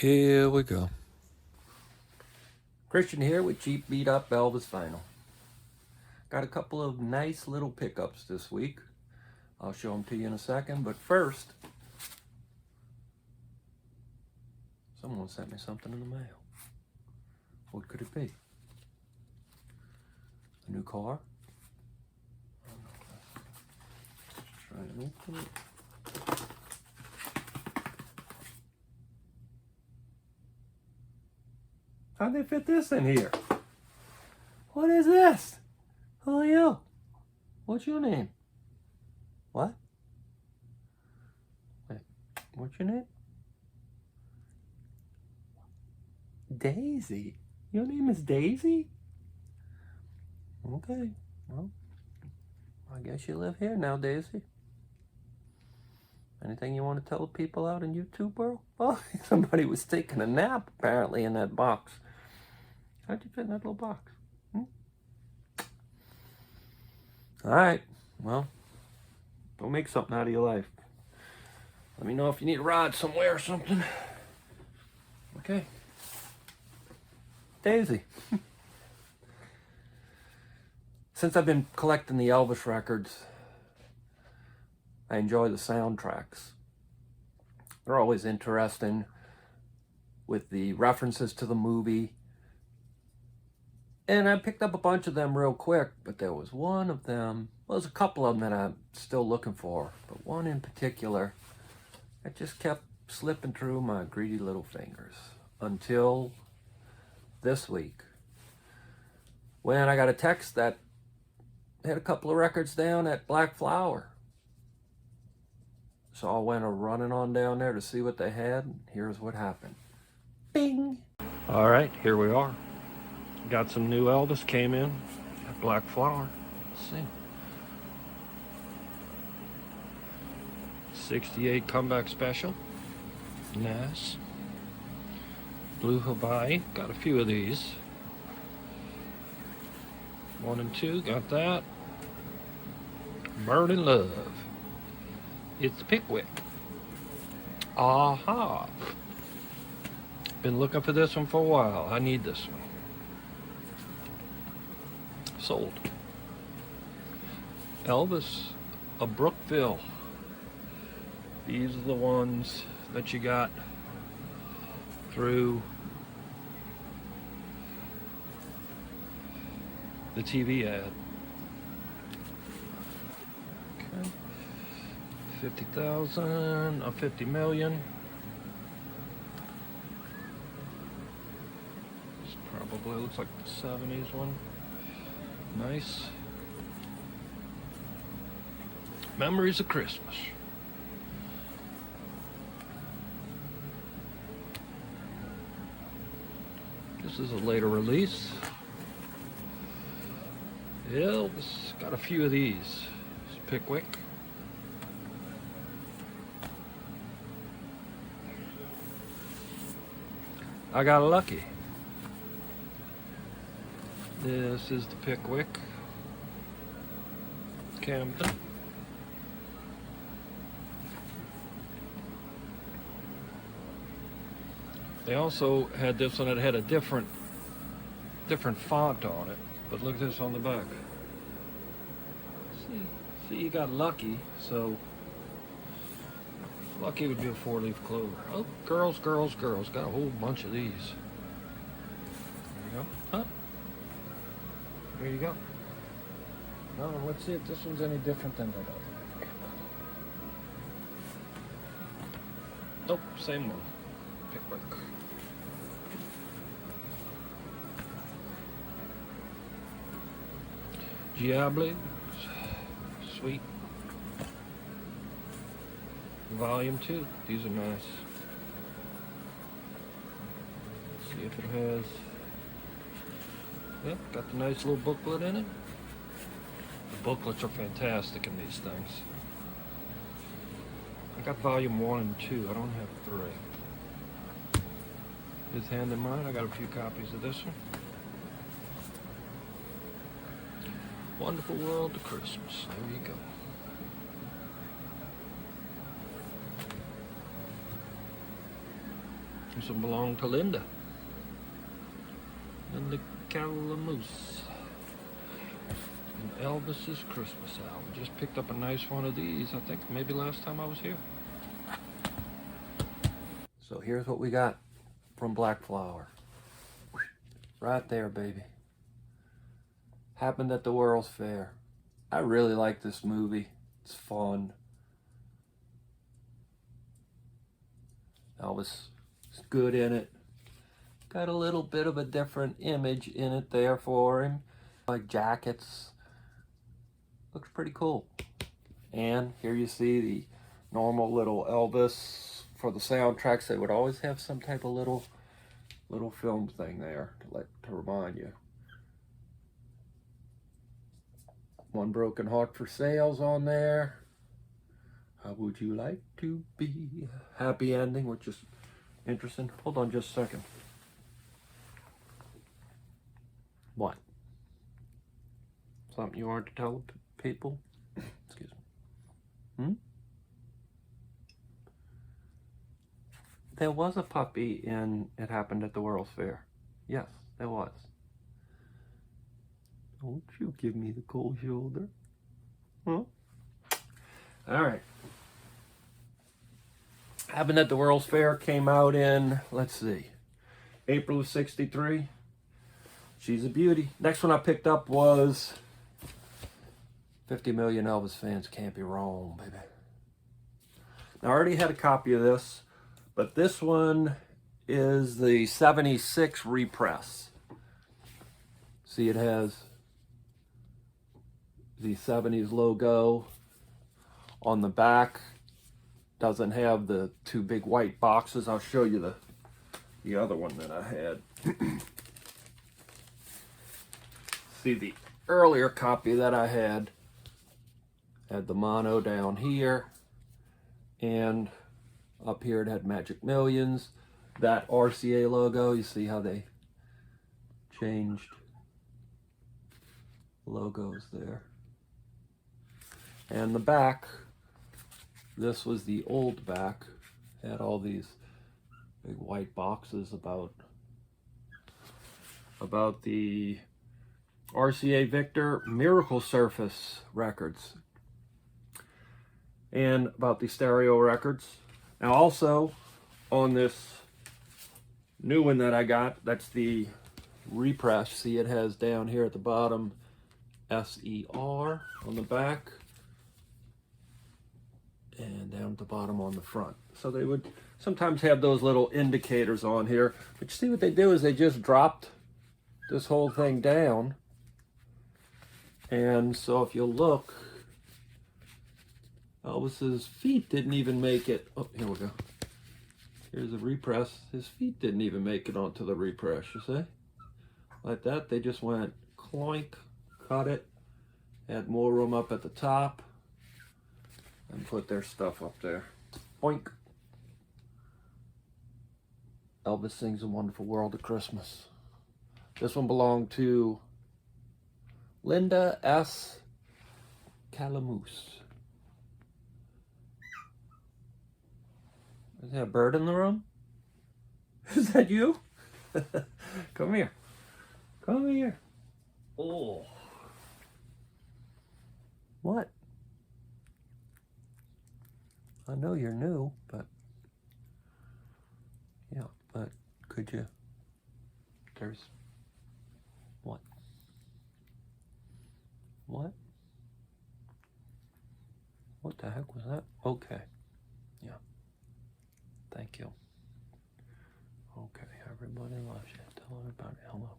Here we go. Christian here with Cheap Beat Up Elvis Vinyl. Got a couple of nice little pickups this week. I'll show them to you in a second, but first, someone sent me something in the mail. What could it be? A new car? Let's try and open it. How'd they fit this in here? What is this? Who are you? What's your name? What? Wait, what's your name? Daisy. Your name is Daisy? Okay, well, I guess you live here now, Daisy. Anything you want to tell people out in YouTube, bro? Oh, somebody was taking a nap, apparently, in that box. How'd you fit in that little box? All right, well, don't make something out of your life. Let me know if you need a ride somewhere or something. Okay. Daisy. Since I've been collecting the Elvis records, I enjoy the soundtracks. They're always interesting with the references to the movie. And I picked up a bunch of them real quick, but there was one of them, well, there's a couple of them that I'm still looking for, but one in particular that just kept slipping through my greedy little fingers until this week, when I got a text that had a couple of records down at Black Flower. So I went running on down there to see what they had, and here's what happened. Bing! All right, here we are. Got some new Elvis, came in at Black Flower. Let's see. 68 comeback special. Nice. Blue Hawaii, got a few of these. 1 and 2, got that. Burning Love. It's Pickwick. Aha. Been looking for this one for a while. I need this one. Sold. Elvis of Brookville. These are the ones that you got through the TV ad. Okay. 50,000, a 50 million. This probably looks like the 70s one. Nice. Memories of Christmas. This is a later release. Elvis, got a few of these. It's Pickwick. I got lucky. This is the Pickwick. Camden. They also had this one that had a different font on it, but look at this on the back. See, you got lucky, so lucky would be a 4-leaf clover. Oh, girls, girls, girls. Got a whole bunch of these. There you go. Huh? There you go. Now, let's see if this one's any different than that other. Nope, same one. Pickwick. Giable. Sweet. Volume 2. These are nice. Let's see if it has. Yep, got the nice little booklet in it. The booklets are fantastic in these things. I got volume 1 and 2. I don't have 3. His hand in mine. I got a few copies of this one. Wonderful World of Christmas. There you go. This one belonged to Linda. Linda Calamoose. And Elvis's Christmas album. Just picked up a nice one of these, I think, maybe last time I was here. So here's what we got from Black Flower. Right there, baby. Happened at the World's Fair. I really like this movie. It's fun. Elvis is good in it. Got a little bit of a different image in it there for him. Like jackets. Looks pretty cool. And here you see the normal little Elvis for the soundtracks. They would always have some type of little film thing there to remind you. One Broken Heart for Sale's on there. How would you like to be? Happy ending, which is interesting. Hold on just a second. What? Something you want to tell people? Excuse me. There was a puppy in It Happened at the World's Fair. Yes, there was. Don't you give me the cold shoulder. Huh? All right. Happened at the World's Fair came out in, let's see, April of '63. She's a beauty. Next one I picked up was 50 Million Elvis Fans Can't Be Wrong, baby. Now, I already had a copy of this, but this one is the '76 repress. See, it has the '70s logo on the back. Doesn't have the two big white boxes. I'll show you the other one that I had. See, the earlier copy that I had the mono down here, and up here it had Magic Millions. That RCA logo, you see how they changed logos there. And the back, this was the old back, had all these big white boxes about the RCA Victor Miracle Surface records and about the stereo records. Now also on this new one that I got, that's the repress. See, it has down here at the bottom SER on the back and down at the bottom on the front. So they would sometimes have those little indicators on here. But you see what they do is they just dropped this whole thing down. And so if you look, Elvis's feet didn't even make it. Oh, here we go. Here's a repress. His feet didn't even make it onto the repress, you see? Like that, they just went cloink, cut it, had more room up at the top, and put their stuff up there. Boink. Elvis Sings a Wonderful World at Christmas. This one belonged to Linda S. Calamoose. Is there a bird in the room? Is that you? Come here. Come here. Oh. What? I know you're new, but yeah, but could you? There's what? What? What the heck was that? Okay. Yeah. Thank you. Okay, everybody loves you. Tell everybody hello.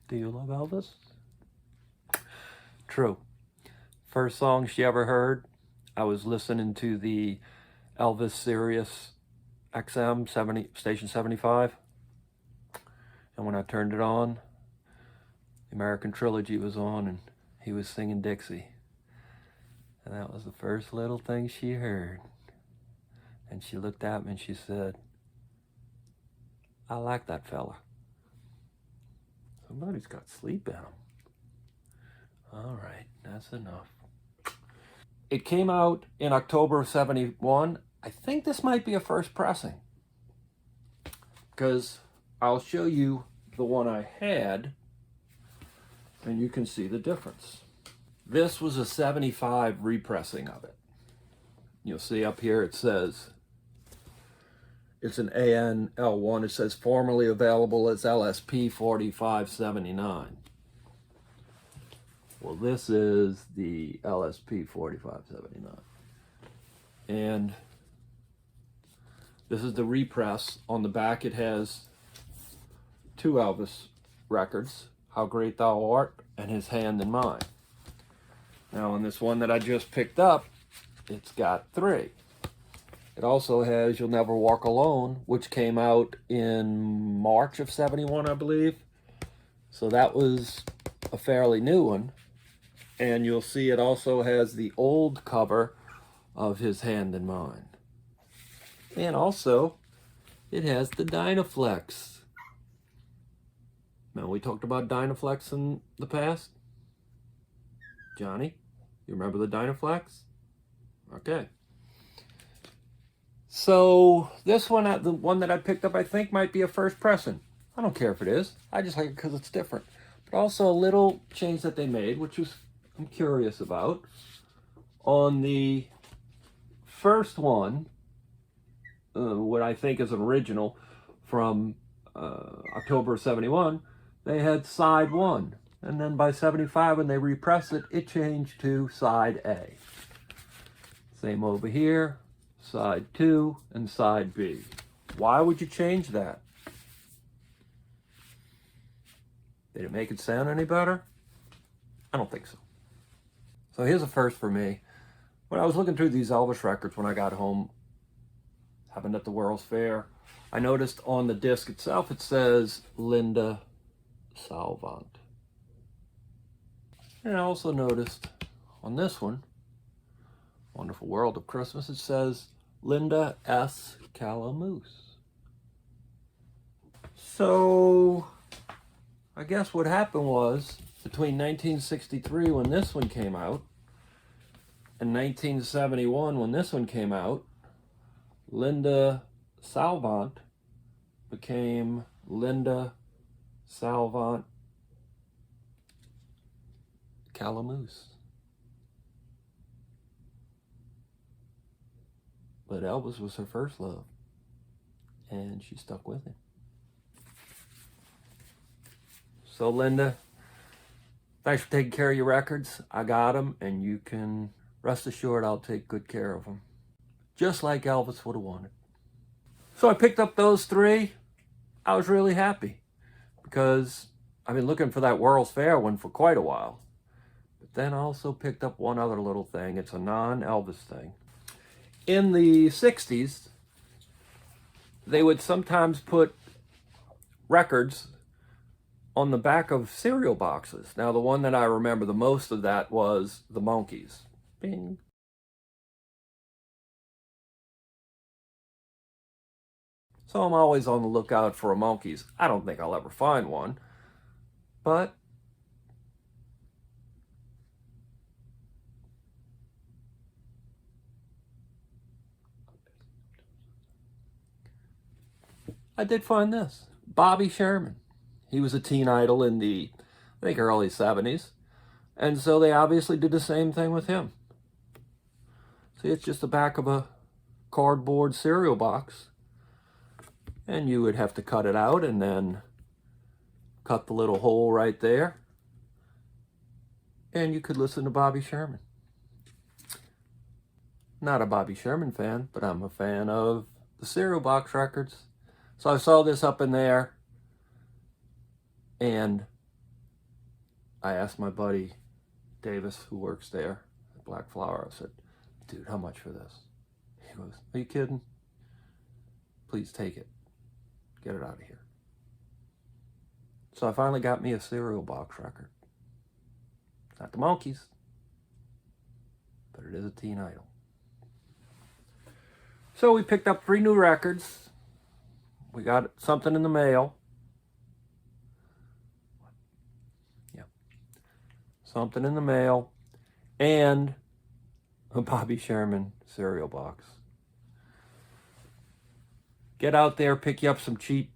Do you love Elvis? True. First song she ever heard, I was listening to the Elvis Sirius XM station 75. And when I turned it on, the American Trilogy was on and he was singing Dixie. And that was the first little thing she heard. And she looked at me and she said, I like that fella. Somebody's got sleep in him. All right, that's enough. It came out in October of 71. I think this might be a first pressing, because I'll show you the one I had and you can see the difference. This was a 75 repressing of it. You'll see up here it says it's an ANL1. It says formerly available as LSP 4579. Well, this is the LSP 4579. And this is the repress. On the back it has two Elvis records, How Great Thou Art and His Hand in Mine. Now on this one that I just picked up, it's got three. It also has You'll Never Walk Alone, which came out in March of 71, I believe. So that was a fairly new one. And you'll see it also has the old cover of His Hand in Mine. And also, it has the Dynaflex. Now, we talked about Dynaflex in the past. Johnny, you remember the Dynaflex? Okay. So, this one, the one that I picked up, I think might be a first pressing. I don't care if it is. I just like it because it's different. But also a little change that they made, which was I'm curious about. On the first one, what I think is an original from October of 71, they had side 1. And then by 75, when they repressed it, it changed to side A. Same over here, side 2 and side B. Why would you change that? Did it make it sound any better? I don't think so. So here's a first for me. When I was looking through these Elvis records when I got home, happened at the World's Fair, I noticed on the disc itself it says Linda Salvant. And I also noticed on this one, Wonderful World of Christmas, it says Linda S. Calamus. So I guess what happened was, between 1963 when this one came out and 1971 when this one came out, Linda Salvant became Linda Salvant Calamus. But Elvis was her first love, and she stuck with him. So Linda, thanks for taking care of your records. I got them, and you can rest assured I'll take good care of them, just like Elvis would have wanted. So I picked up those three. I was really happy because I've been looking for that World's Fair one for quite a while. But then I also picked up one other little thing. It's a non-Elvis thing. In the 60s, they would sometimes put records on the back of cereal boxes. Now, the one that I remember the most of that was the Monkees. Bing. So I'm always on the lookout for a Monkees. I don't think I'll ever find one, but I did find this. Bobby Sherman. He was a teen idol in the, I think, early 70s. And so they obviously did the same thing with him. See, it's just the back of a cardboard cereal box. And you would have to cut it out and then cut the little hole right there. And you could listen to Bobby Sherman. Not a Bobby Sherman fan, but I'm a fan of the cereal box records. So I saw this up in there. And I asked my buddy Davis, who works there at Black Flower, I said, dude, how much for this? He goes, are you kidding? Please take it. Get it out of here. So I finally got me a cereal box record. It's not the Monkees, but it is a teen idol. So we picked up 3 new records. We got something in the mail. Something in the mail, and a Bobby Sherman cereal box. Get out there, pick you up some cheap,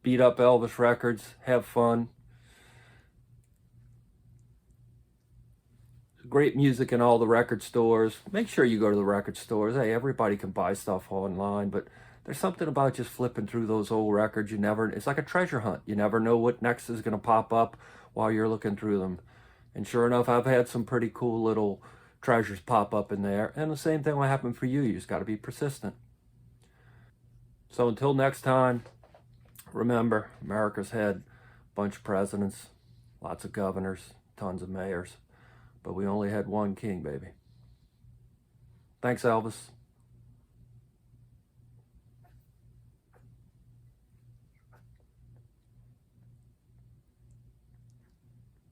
beat up Elvis records, have fun. Great music in all the record stores. Make sure you go to the record stores. Hey, everybody can buy stuff online, but there's something about just flipping through those old records. It's like a treasure hunt. You never know what next is going to pop up while you're looking through them. And sure enough, I've had some pretty cool little treasures pop up in there. And the same thing will happen for you. You just got to be persistent. So until next time, remember, America's had a bunch of presidents, lots of governors, tons of mayors, but we only had one king, baby. Thanks, Elvis.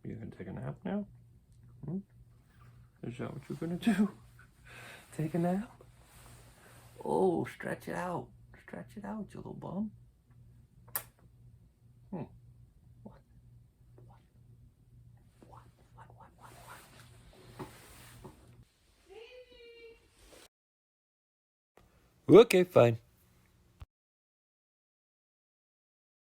You gonna take a nap now? Is that what you're gonna do? Take a nap? Oh, stretch it out. Stretch it out, you little bum. What? Okay, fine.